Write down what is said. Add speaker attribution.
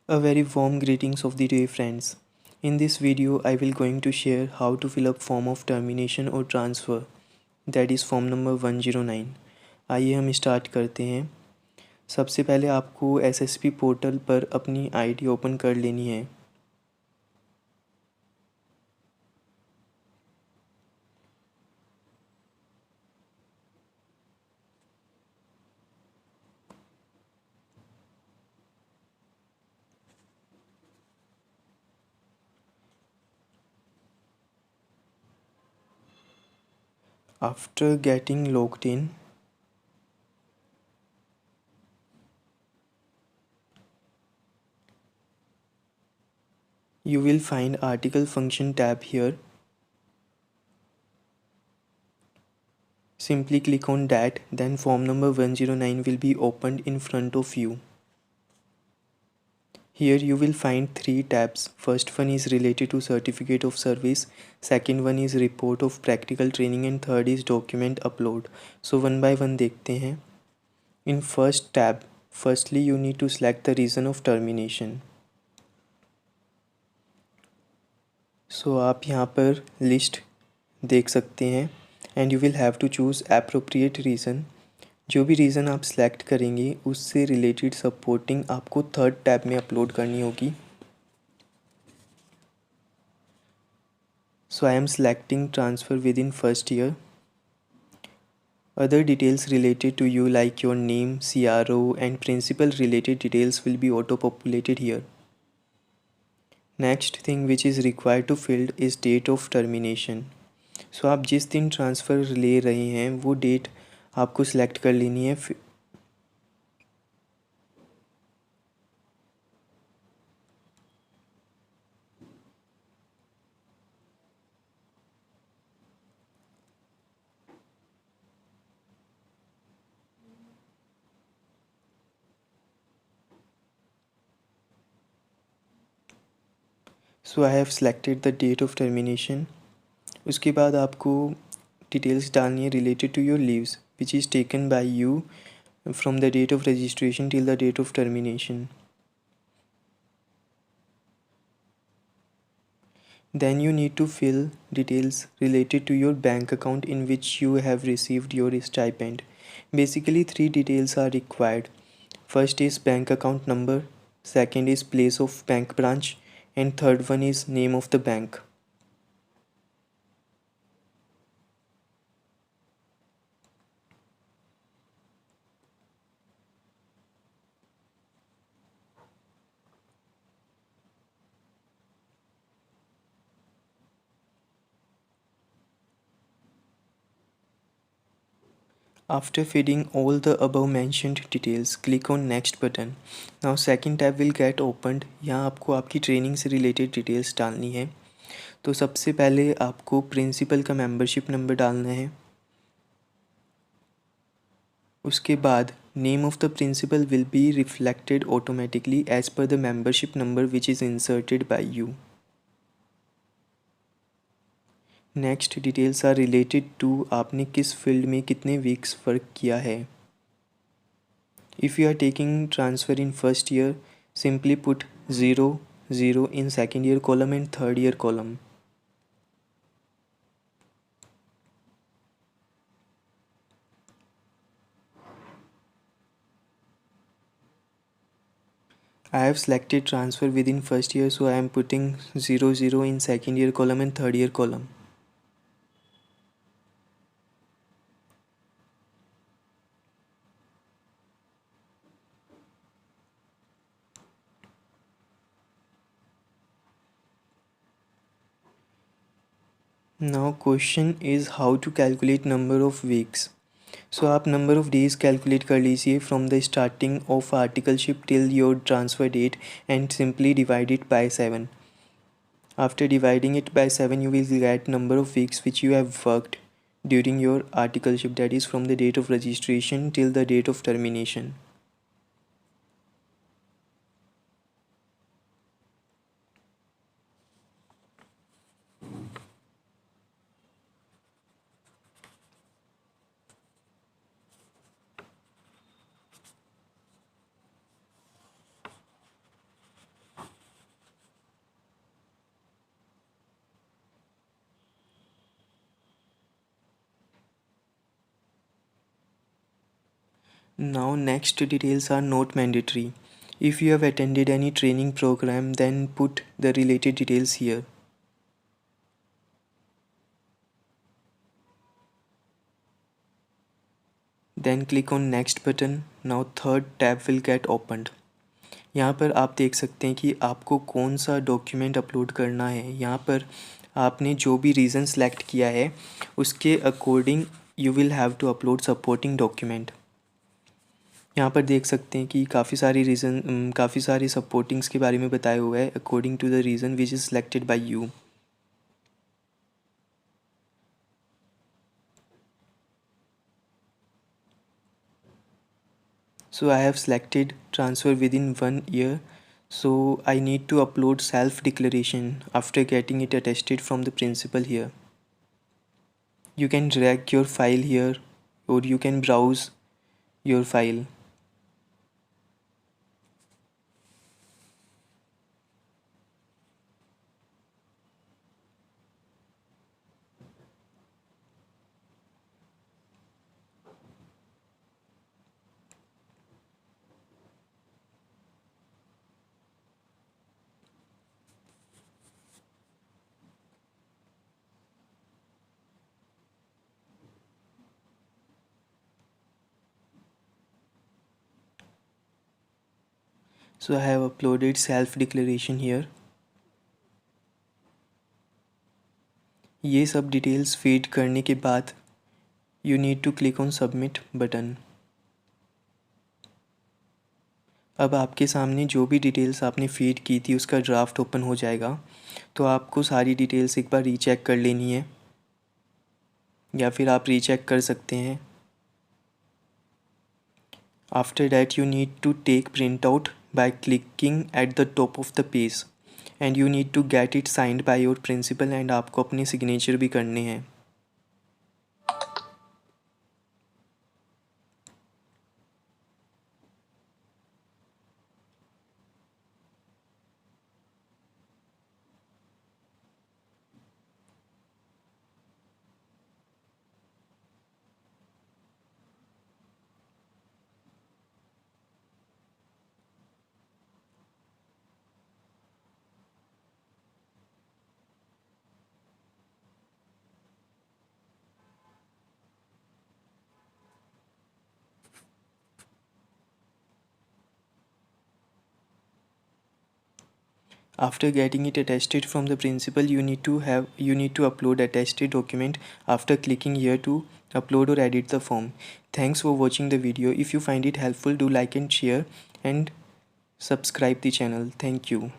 Speaker 1: A very warm greetings of the day, friends. In this video I will going to share how to fill up form of termination or transfer, that is form number 109। आइए हम start करते हैं। सबसे पहले आपको SSP portal पर अपनी ID open कर लेनी है। After getting logged in, you will find article function tab here. Simply click on that, then form number 109 will be opened in front of you. Here you will find three tabs. First one is related to certificate of service, second one is report of practical training and third is document upload. So one by one देखते हैं। In first tab, firstly you need to select the reason of termination. So आप यहाँ पर list देख सकते हैं and you will have to choose appropriate reason. जो भी रीज़न आप सेलेक्ट करेंगे उससे रिलेटेड सपोर्टिंग आपको थर्ड टैब में अपलोड करनी होगी। So I am selecting transfer within first year. Other details related to you like your name, CRO and principal related details will be auto populated here. Next thing which is required to fill is date of termination. So आप जिस दिन transfer ले रहे हैं वो date आपको select कर लेनी है। So I have selected the date of termination. उसके बाद आपको डिटेल्स डालनी है related to your leaves which is taken by you from the date of registration till the date of termination. Then you need to fill details related to your bank account in which you have received your stipend. Basically, three details are required. First is bank account number, second is place of bank branch, and third one is name of the bank. After feeding all the above mentioned details, click on next button. Now second tab will get opened. यहाँ आपको आपकी training से related details डालनी है। तो सबसे पहले आपको प्रिंसिपल का मेंबरशिप नंबर डालना है। उसके बाद name of the principal will be reflected automatically as per the membership number which is inserted by you. Next details are related to आपने किस फील्ड में कितने वीक्स वर्क किया है। If you are taking transfer in first year, simply put 0 in second year column and third year column. I have selected transfer within first year, so I am putting 0 in second year column and third year column. Now question is how to calculate number of weeks. So आप number of days calculate कर लीजिए from the starting of articleship till your transfer date and simply divide it by 7. After dividing it by 7 you will get number of weeks which you have worked during your articleship, that is from the date of registration till the date of termination. Now next details are not mandatory. If you have attended any training program, then put the related details here. Then click on next button. Now third tab will get opened. यहाँ पर आप देख सकते हैं कि आपको कौन सा डॉक्यूमेंट अपलोड करना है। यहाँ पर आपने जो भी रीज़न सेलेक्ट किया है उसके according you will have to upload supporting document. यहाँ पर देख सकते हैं कि काफ़ी सारी सपोर्टिंग्स के बारे में बताया हुआ है according to the reason which is selected by you. So I have selected transfer within 1 year. So I need to upload self declaration after getting it attested from the principal here. You can drag your file here or you can browse your file. So I have uploaded self declaration here. ये सब details feed करने के बाद you need to click on submit button. अब आपके सामने जो भी डिटेल्स आपने फीड की थी उसका ड्राफ्ट ओपन हो जाएगा। तो आपको सारी डिटेल्स एक बार रीचेक कर लेनी है या फिर आप रीचेक कर सकते हैं। After that you need to take printout by clicking at the top of the page and you need to get it signed by your principal and आपको अपने सिग्नेचर भी करने हैं। After getting it attested from the principal, you need to upload attested document after clicking here to upload or edit the form. Thanks for watching the video. If you find it helpful, do like and share and subscribe the channel. Thank you.